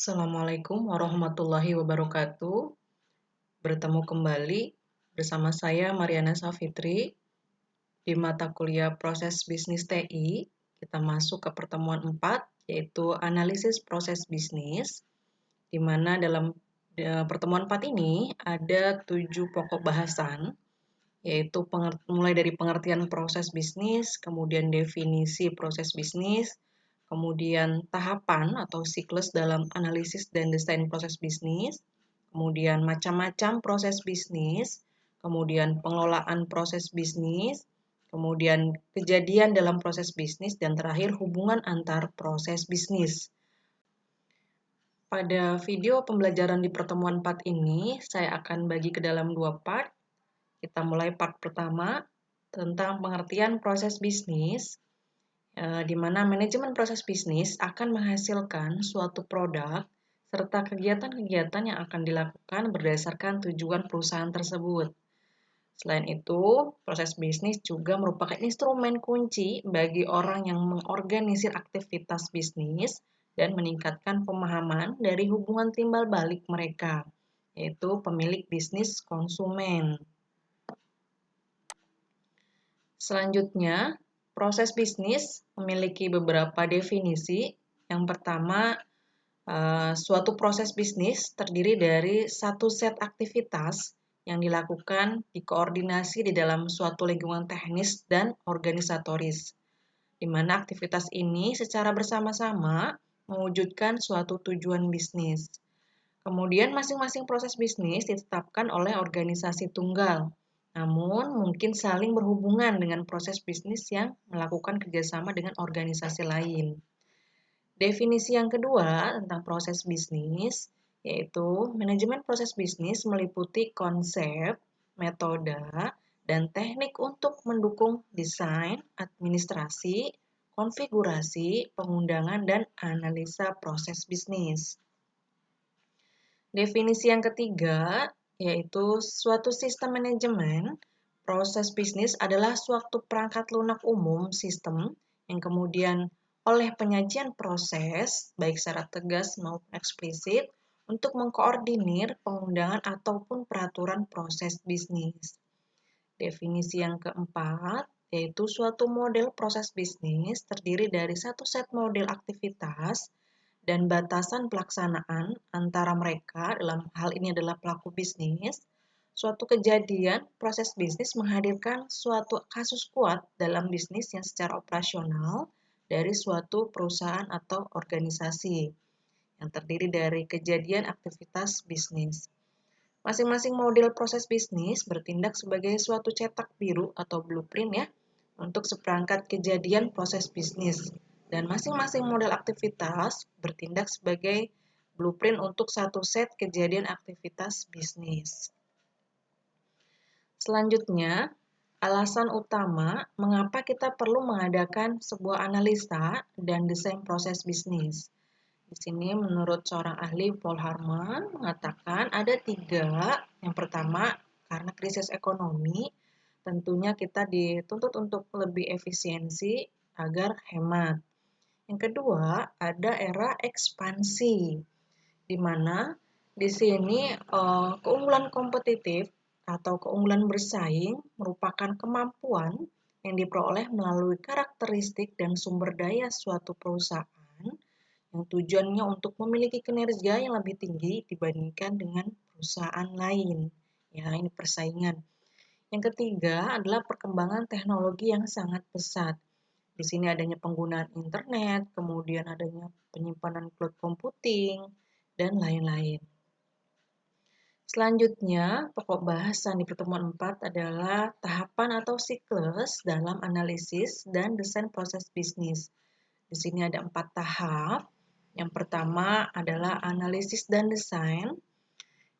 Assalamualaikum warahmatullahi wabarakatuh. Bertemu kembali bersama saya Mariana Safitri di mata kuliah Proses Bisnis TI. Kita masuk ke pertemuan 4, yaitu analisis proses bisnis, di mana dalam pertemuan 4 ini ada 7 pokok bahasan, yaitu mulai dari pengertian proses bisnis, kemudian definisi proses bisnis, kemudian tahapan atau siklus dalam analisis dan desain proses bisnis, kemudian macam-macam proses bisnis, kemudian pengelolaan proses bisnis, kemudian kejadian dalam proses bisnis, dan terakhir hubungan antar proses bisnis. Pada video pembelajaran di pertemuan 4 ini, saya akan bagi ke dalam 2 part. Kita mulai part pertama tentang pengertian proses bisnis, di mana manajemen proses bisnis akan menghasilkan suatu produk serta kegiatan-kegiatan yang akan dilakukan berdasarkan tujuan perusahaan tersebut. Selain itu, proses bisnis juga merupakan instrumen kunci bagi orang yang mengorganisir aktivitas bisnis dan meningkatkan pemahaman dari hubungan timbal balik mereka, yaitu pemilik bisnis konsumen. Selanjutnya, proses bisnis memiliki beberapa definisi. Yang pertama, suatu proses bisnis terdiri dari satu set aktivitas yang dilakukan dikoordinasi di dalam suatu lingkungan teknis dan organisatoris, di mana aktivitas ini secara bersama-sama mewujudkan suatu tujuan bisnis. Kemudian masing-masing proses bisnis ditetapkan oleh organisasi tunggal, namun mungkin saling berhubungan dengan proses bisnis yang melakukan kerjasama dengan organisasi lain. Definisi yang kedua tentang proses bisnis, yaitu manajemen proses bisnis meliputi konsep, metode, dan teknik untuk mendukung desain, administrasi, konfigurasi, pengundangan, dan analisa proses bisnis. Definisi yang ketiga, yaitu suatu sistem manajemen proses bisnis adalah suatu perangkat lunak umum sistem yang kemudian oleh penyajian proses, baik secara tegas maupun eksplisit, untuk mengkoordinir pengundangan ataupun peraturan proses bisnis. Definisi yang keempat, yaitu suatu model proses bisnis terdiri dari satu set model aktivitas dan batasan pelaksanaan antara mereka, dalam hal ini adalah pelaku bisnis. Suatu kejadian proses bisnis menghadirkan suatu kasus kuat dalam bisnis yang secara operasional dari suatu perusahaan atau organisasi yang terdiri dari kejadian aktivitas bisnis. Masing-masing model proses bisnis bertindak sebagai suatu cetak biru atau blueprint ya untuk seperangkat kejadian proses bisnis. Dan masing-masing model aktivitas bertindak sebagai blueprint untuk satu set kejadian aktivitas bisnis. Selanjutnya, alasan utama mengapa kita perlu mengadakan sebuah analisa dan desain proses bisnis. Di sini menurut seorang ahli Paul Harman mengatakan ada 3. Yang pertama, karena krisis ekonomi, tentunya kita dituntut untuk lebih efisiensi agar hemat. Yang kedua, ada era ekspansi, di mana di sini keunggulan kompetitif atau keunggulan bersaing merupakan kemampuan yang diperoleh melalui karakteristik dan sumber daya suatu perusahaan yang tujuannya untuk memiliki kinerja yang lebih tinggi dibandingkan dengan perusahaan lain. Ya, ini persaingan. Yang ketiga adalah perkembangan teknologi yang sangat pesat. Di sini adanya penggunaan internet, kemudian adanya penyimpanan cloud computing, dan lain-lain. Selanjutnya, pokok bahasan di pertemuan 4 adalah tahapan atau siklus dalam analisis dan desain proses bisnis. Di sini ada 4 tahap. Yang pertama adalah analisis dan desain,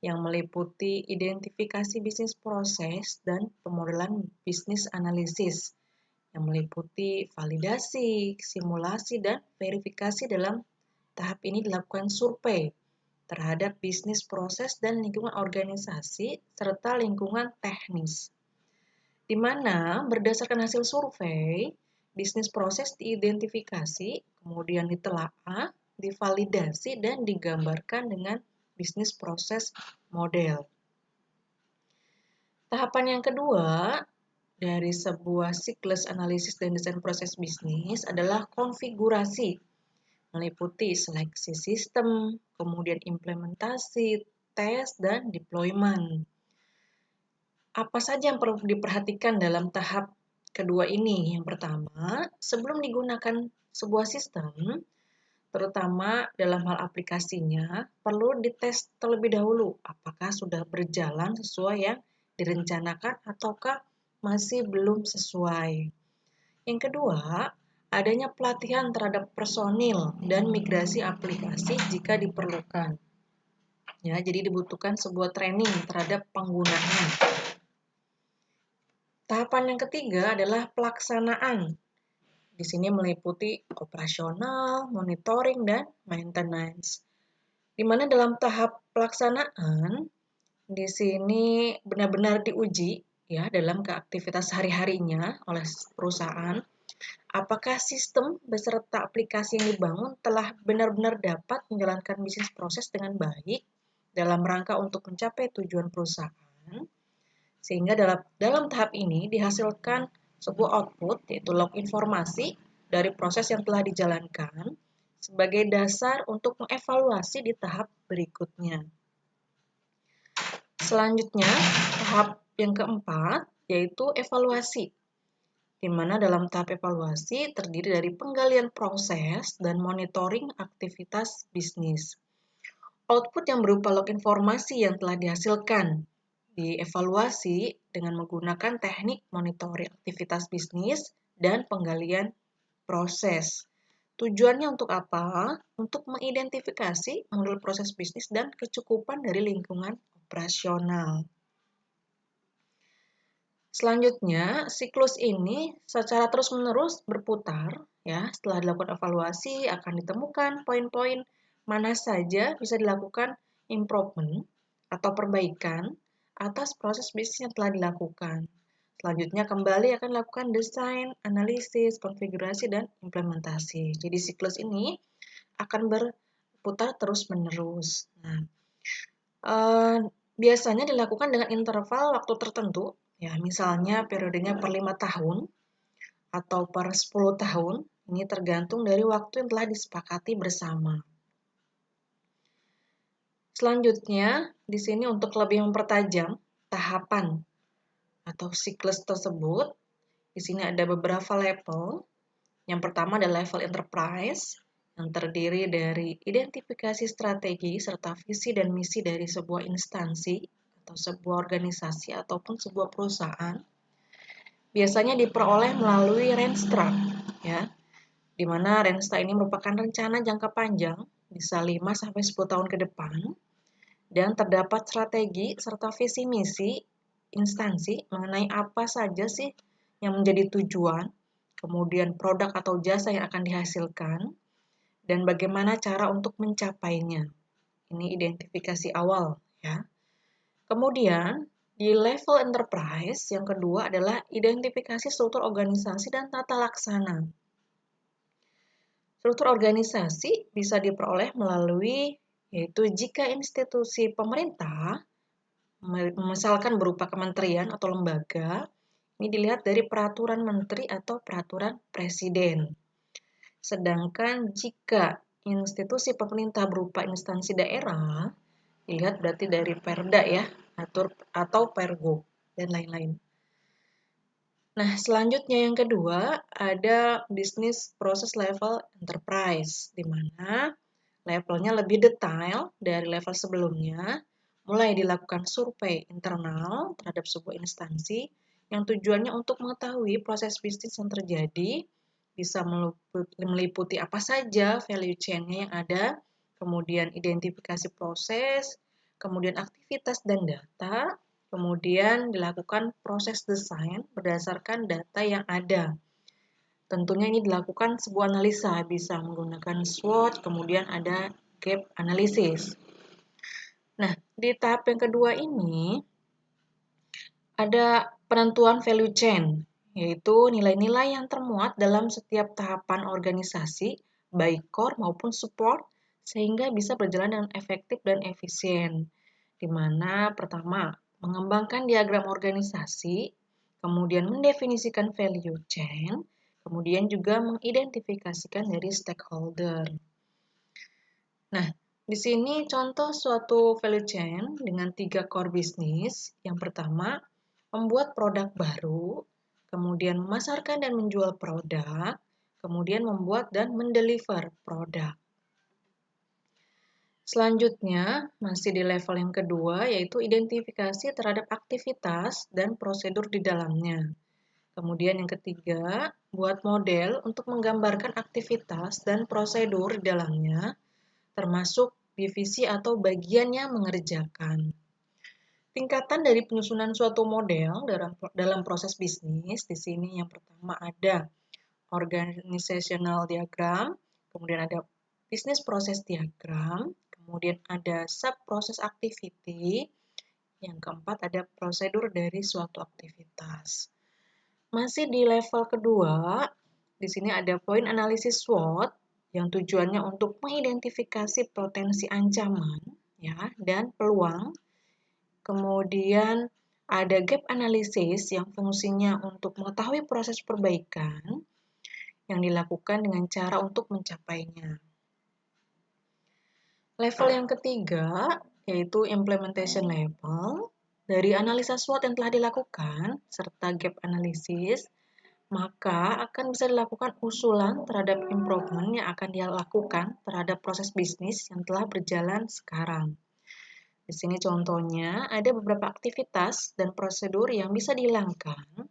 yang meliputi identifikasi bisnis proses dan pemodelan bisnis analisis, yang meliputi validasi, simulasi, dan verifikasi. Dalam tahap ini dilakukan survei terhadap bisnis proses dan lingkungan organisasi serta lingkungan teknis, di mana berdasarkan hasil survei, bisnis proses diidentifikasi, kemudian ditelaah, divalidasi, dan digambarkan dengan bisnis proses model. Tahapan yang kedua dari sebuah siklus analisis dan desain proses bisnis adalah konfigurasi, meliputi seleksi sistem, kemudian implementasi, tes, dan deployment. Apa saja yang perlu diperhatikan dalam tahap kedua ini? Yang pertama, sebelum digunakan sebuah sistem, terutama dalam hal aplikasinya, perlu dites terlebih dahulu apakah sudah berjalan sesuai yang direncanakan ataukah masih belum sesuai. Yang kedua, adanya pelatihan terhadap personil dan migrasi aplikasi jika diperlukan. Ya, jadi dibutuhkan sebuah training terhadap penggunanya. Tahapan yang ketiga adalah pelaksanaan. Di sini meliputi operasional, monitoring, dan maintenance. Di mana dalam tahap pelaksanaan, di sini benar-benar diuji ya dalam aktivitas sehari-harinya oleh perusahaan, apakah sistem beserta aplikasi yang dibangun telah benar-benar dapat menjalankan bisnis proses dengan baik dalam rangka untuk mencapai tujuan perusahaan, sehingga dalam tahap ini dihasilkan sebuah output, yaitu log informasi dari proses yang telah dijalankan sebagai dasar untuk mengevaluasi di tahap berikutnya. Selanjutnya, tahap yang keempat yaitu evaluasi, di mana dalam tahap evaluasi terdiri dari penggalian proses dan monitoring aktivitas bisnis. Output yang berupa log informasi yang telah dihasilkan dievaluasi dengan menggunakan teknik monitoring aktivitas bisnis dan penggalian proses. Tujuannya untuk apa? Untuk mengidentifikasi model proses bisnis dan kecukupan dari lingkungan operasional. Selanjutnya, siklus ini secara terus-menerus berputar. Ya, setelah dilakukan evaluasi, akan ditemukan poin-poin mana saja bisa dilakukan improvement atau perbaikan atas proses bisnis yang telah dilakukan. Selanjutnya kembali akan lakukan desain, analisis, konfigurasi, dan implementasi. Jadi siklus ini akan berputar terus-menerus. Nah, biasanya dilakukan dengan interval waktu tertentu, ya misalnya periodenya per 5 tahun atau per 10 tahun. Ini tergantung dari waktu yang telah disepakati bersama. Selanjutnya, di sini untuk lebih mempertajam tahapan atau siklus tersebut, di sini ada beberapa level. Yang pertama adalah level enterprise, yang terdiri dari identifikasi strategi serta visi dan misi dari sebuah instansi atau sebuah organisasi ataupun sebuah perusahaan. Biasanya diperoleh melalui Renstra, ya, di mana Renstra ini merupakan rencana jangka panjang, bisa 5-10 tahun ke depan, dan terdapat strategi serta visi misi instansi mengenai apa saja sih yang menjadi tujuan, kemudian produk atau jasa yang akan dihasilkan, dan bagaimana cara untuk mencapainya. Ini identifikasi awal, ya. Kemudian, di level enterprise, yang kedua adalah identifikasi struktur organisasi dan tata laksana. Struktur organisasi bisa diperoleh melalui, yaitu jika institusi pemerintah, misalkan berupa kementerian atau lembaga, ini dilihat dari peraturan menteri atau peraturan presiden. Sedangkan jika institusi pemerintah berupa instansi daerah, dilihat berarti dari Perda ya, atau Pergub, dan lain-lain. Nah, selanjutnya yang kedua ada bisnis proses level enterprise, di mana levelnya lebih detail dari level sebelumnya, mulai dilakukan survei internal terhadap sebuah instansi yang tujuannya untuk mengetahui proses bisnis yang terjadi, bisa meliputi apa saja value chain-nya yang ada, kemudian identifikasi proses, kemudian aktivitas dan data, kemudian dilakukan proses desain berdasarkan data yang ada. Tentunya ini dilakukan sebuah analisa, bisa menggunakan SWOT, kemudian ada gap analysis. Nah, di tahap yang kedua ini ada penentuan value chain, yaitu nilai-nilai yang termuat dalam setiap tahapan organisasi baik core maupun support, sehingga bisa berjalan dengan efektif dan efisien. Di mana pertama, mengembangkan diagram organisasi, kemudian mendefinisikan value chain, kemudian juga mengidentifikasikan dari stakeholder. Nah, di sini contoh suatu value chain dengan 3 core bisnis. Yang pertama, membuat produk baru, kemudian memasarkan dan menjual produk, kemudian membuat dan mendeliver produk. Selanjutnya, masih di level yang kedua, yaitu identifikasi terhadap aktivitas dan prosedur di dalamnya. Kemudian yang ketiga, buat model untuk menggambarkan aktivitas dan prosedur di dalamnya, termasuk divisi atau bagian yang mengerjakan. Tingkatan dari penyusunan suatu model dalam proses bisnis, di sini yang pertama ada organizational diagram, kemudian ada business process diagram, kemudian ada sub process activity, yang keempat ada prosedur dari suatu aktivitas. Masih di level kedua, di sini ada point analisis SWOT yang tujuannya untuk mengidentifikasi potensi ancaman ya dan peluang. Kemudian ada gap analysis yang fungsinya untuk mengetahui proses perbaikan yang dilakukan dengan cara untuk mencapainya. Level yang ketiga yaitu implementation level. Dari analisa SWOT yang telah dilakukan serta gap analysis, maka akan bisa dilakukan usulan terhadap improvement yang akan dilakukan terhadap proses bisnis yang telah berjalan sekarang. Di sini contohnya ada beberapa aktivitas dan prosedur yang bisa dihilangkan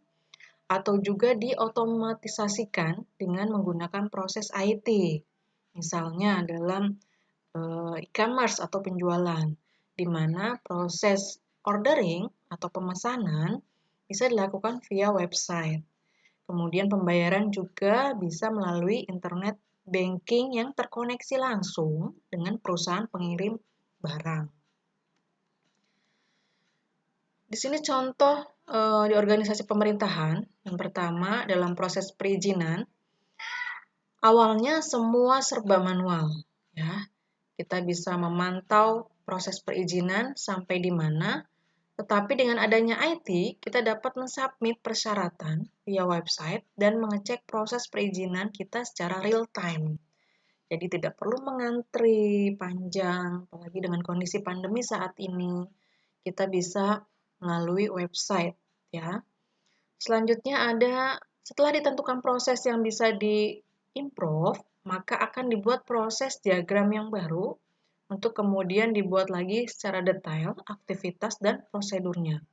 atau juga diotomatisasikan dengan menggunakan proses IT. Misalnya dalam e-commerce atau penjualan, di mana proses ordering atau pemesanan bisa dilakukan via website. Kemudian pembayaran juga bisa melalui internet banking yang terkoneksi langsung dengan perusahaan pengirim barang. Di sini contoh di organisasi pemerintahan. Yang pertama dalam proses perizinan, awalnya semua serba manual, ya. Kita bisa memantau proses perizinan sampai di mana, tetapi dengan adanya IT, kita dapat mensubmit persyaratan via website dan mengecek proses perizinan kita secara real time. Jadi tidak perlu mengantri panjang, apalagi dengan kondisi pandemi saat ini. Kita bisa melalui website, ya. Selanjutnya ada, setelah ditentukan proses yang bisa di-improve, maka akan dibuat proses diagram yang baru untuk kemudian dibuat lagi secara detail aktivitas dan prosedurnya.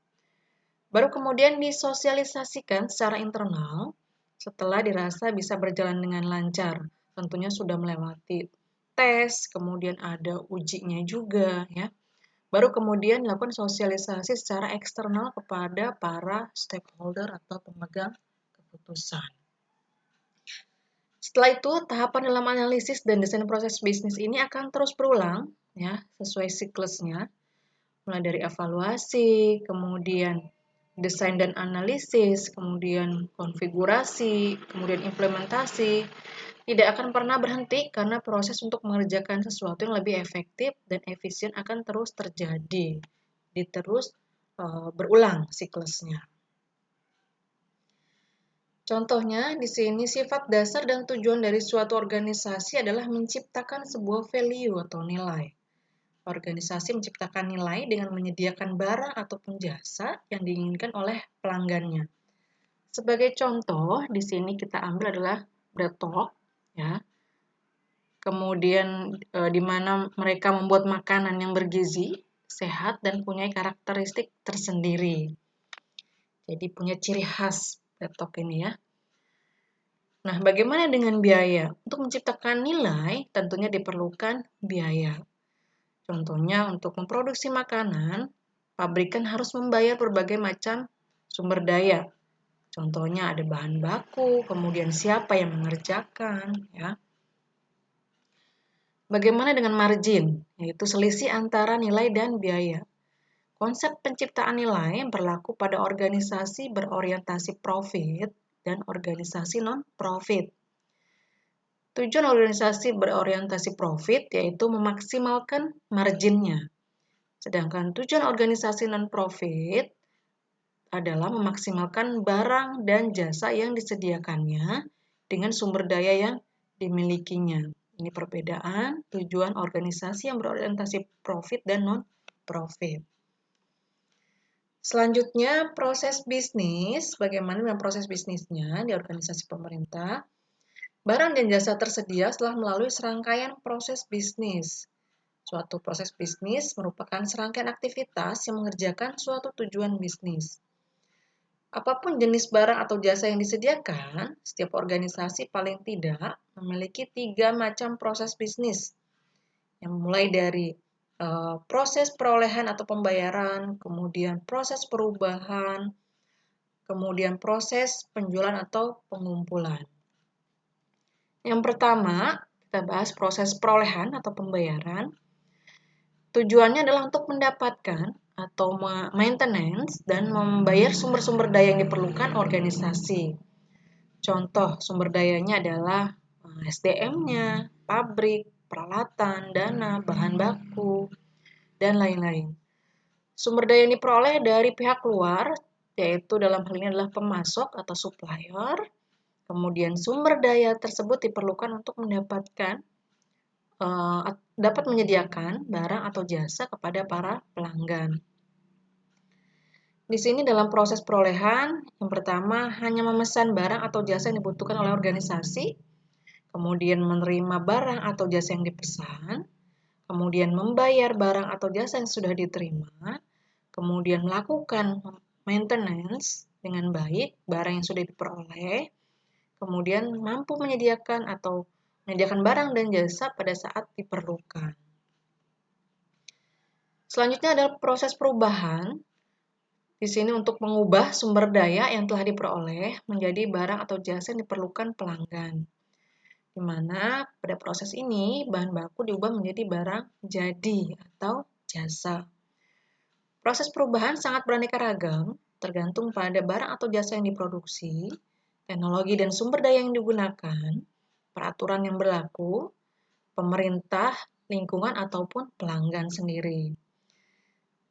Baru kemudian disosialisasikan secara internal setelah dirasa bisa berjalan dengan lancar. Tentunya sudah melewati tes, kemudian ada ujinya juga ya. Baru kemudian dilakukan sosialisasi secara eksternal kepada para stakeholder atau pemegang keputusan. Setelah itu, tahapan dalam analisis dan desain proses bisnis ini akan terus berulang ya, sesuai siklusnya. Mulai dari evaluasi, kemudian desain dan analisis, kemudian konfigurasi, kemudian implementasi. Tidak akan pernah berhenti karena proses untuk mengerjakan sesuatu yang lebih efektif dan efisien akan terus terjadi. Terus berulang siklusnya. Contohnya, di sini sifat dasar dan tujuan dari suatu organisasi adalah menciptakan sebuah value atau nilai. Organisasi menciptakan nilai dengan menyediakan barang ataupun jasa yang diinginkan oleh pelanggannya. Sebagai contoh, di sini kita ambil adalah BreadTalk, ya. Kemudian di mana mereka membuat makanan yang bergizi, sehat, dan punya karakteristik tersendiri. Jadi punya ciri khas BreadTalk ini ya. Nah, bagaimana dengan biaya? Untuk menciptakan nilai, tentunya diperlukan biaya. Contohnya, untuk memproduksi makanan, pabrikan harus membayar berbagai macam sumber daya. Contohnya ada bahan baku, kemudian siapa yang mengerjakan, ya. Bagaimana dengan margin, yaitu selisih antara nilai dan biaya. Konsep penciptaan nilai berlaku pada organisasi berorientasi profit dan organisasi non-profit. Tujuan organisasi berorientasi profit yaitu memaksimalkan marginnya. Sedangkan tujuan organisasi non-profit adalah memaksimalkan barang dan jasa yang disediakannya dengan sumber daya yang dimilikinya. Ini perbedaan tujuan organisasi yang berorientasi profit dan non-profit. Selanjutnya, proses bisnis. Bagaimana dengan proses bisnisnya di organisasi pemerintah? Barang dan jasa tersedia setelah melalui serangkaian proses bisnis. Suatu proses bisnis merupakan serangkaian aktivitas yang mengerjakan suatu tujuan bisnis. Apapun jenis barang atau jasa yang disediakan, setiap organisasi paling tidak memiliki 3 macam proses bisnis. Yang mulai dari proses perolehan atau pembayaran, kemudian proses perubahan, kemudian proses penjualan atau pengumpulan. Yang pertama, kita bahas proses perolehan atau pembayaran. Tujuannya adalah untuk mendapatkan atau maintenance dan membayar sumber-sumber daya yang diperlukan organisasi. Contoh sumber dayanya adalah SDM-nya, pabrik, peralatan, dana, bahan baku, dan lain-lain. Sumber daya yang diperoleh dari pihak luar, yaitu dalam hal ini adalah pemasok atau supplier. Kemudian sumber daya tersebut diperlukan untuk dapat menyediakan barang atau jasa kepada para pelanggan. Di sini dalam proses perolehan, yang pertama hanya memesan barang atau jasa yang dibutuhkan oleh organisasi, kemudian menerima barang atau jasa yang dipesan, kemudian membayar barang atau jasa yang sudah diterima, kemudian melakukan maintenance dengan baik barang yang sudah diperoleh, kemudian mampu menyediakan barang dan jasa pada saat diperlukan. Selanjutnya adalah proses perubahan. Di sini untuk mengubah sumber daya yang telah diperoleh menjadi barang atau jasa yang diperlukan pelanggan. Di mana pada proses ini bahan baku diubah menjadi barang jadi atau jasa. Proses perubahan sangat beraneka ragam, tergantung pada barang atau jasa yang diproduksi, teknologi dan sumber daya yang digunakan, peraturan yang berlaku, pemerintah, lingkungan, ataupun pelanggan sendiri.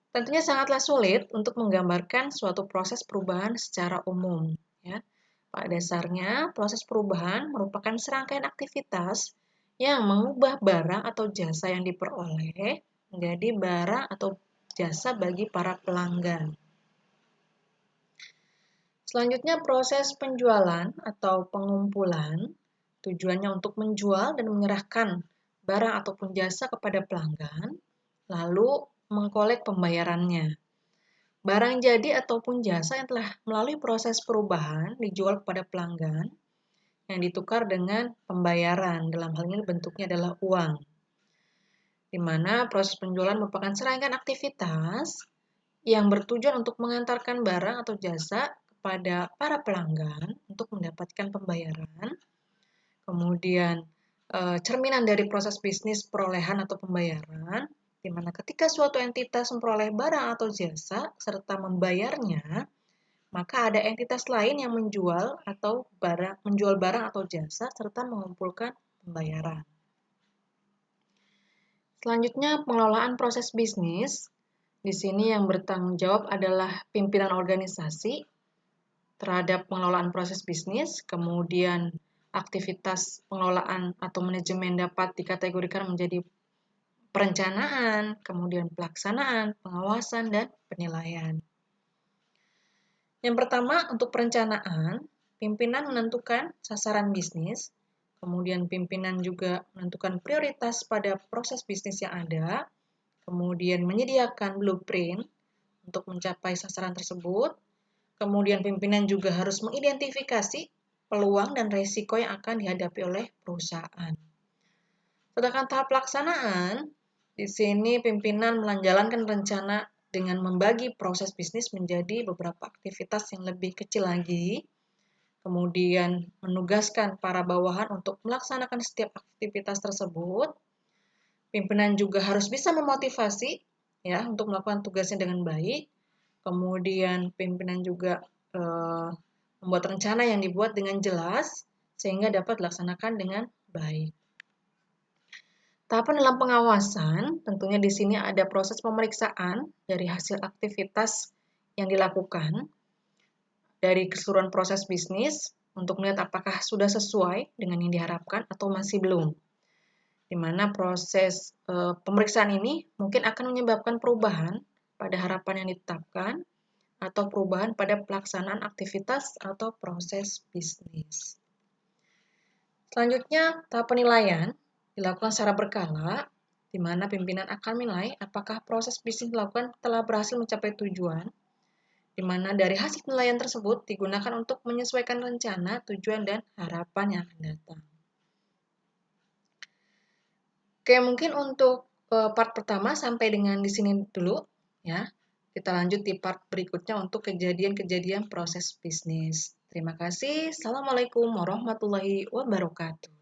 Tentunya sangatlah sulit untuk menggambarkan suatu proses perubahan secara umum. Ya. Pada dasarnya, proses perubahan merupakan serangkaian aktivitas yang mengubah barang atau jasa yang diperoleh menjadi barang atau jasa bagi para pelanggan. Selanjutnya, proses penjualan atau pengumpulan tujuannya untuk menjual dan menyerahkan barang ataupun jasa kepada pelanggan, lalu mengkolek pembayarannya. Barang jadi ataupun jasa yang telah melalui proses perubahan dijual kepada pelanggan yang ditukar dengan pembayaran. Dalam hal ini bentuknya adalah uang. Di mana proses penjualan merupakan serangkaian aktivitas yang bertujuan untuk mengantarkan barang atau jasa kepada para pelanggan untuk mendapatkan pembayaran. Kemudian cerminan dari proses bisnis perolehan atau pembayaran, di mana ketika suatu entitas memperoleh barang atau jasa serta membayarnya, maka ada entitas lain yang menjual barang atau jasa serta mengumpulkan pembayaran. Selanjutnya, pengelolaan proses bisnis. Di sini yang bertanggung jawab adalah pimpinan organisasi terhadap pengelolaan proses bisnis, kemudian aktivitas pengelolaan atau manajemen dapat dikategorikan menjadi perencanaan, kemudian pelaksanaan, pengawasan, dan penilaian. Yang pertama, untuk perencanaan, pimpinan menentukan sasaran bisnis, kemudian pimpinan juga menentukan prioritas pada proses bisnis yang ada, kemudian menyediakan blueprint untuk mencapai sasaran tersebut, kemudian pimpinan juga harus mengidentifikasi peluang dan risiko yang akan dihadapi oleh perusahaan. Sedangkan tahap pelaksanaan, di sini pimpinan menjalankan rencana dengan membagi proses bisnis menjadi beberapa aktivitas yang lebih kecil lagi, kemudian menugaskan para bawahan untuk melaksanakan setiap aktivitas tersebut. Pimpinan juga harus bisa memotivasi ya untuk melakukan tugasnya dengan baik. Kemudian pimpinan juga membuat rencana yang dibuat dengan jelas sehingga dapat dilaksanakan dengan Baik. Tahapan dalam pengawasan, tentunya di sini ada proses pemeriksaan dari hasil aktivitas yang dilakukan dari keseluruhan proses bisnis untuk melihat apakah sudah sesuai dengan yang diharapkan atau masih belum. Di mana proses pemeriksaan ini mungkin akan menyebabkan perubahan pada harapan yang ditetapkan atau perubahan pada pelaksanaan aktivitas atau proses bisnis. Selanjutnya, tahap penilaian dilakukan secara berkala, di mana pimpinan akan menilai apakah proses bisnis dilakukan telah berhasil mencapai tujuan, di mana dari hasil penilaian tersebut digunakan untuk menyesuaikan rencana, tujuan, dan harapan yang akan datang. Oke, mungkin untuk part pertama sampai dengan di sini dulu, ya. Kita lanjut di part berikutnya untuk kejadian-kejadian proses bisnis. Terima kasih. Assalamualaikum warahmatullahi wabarakatuh.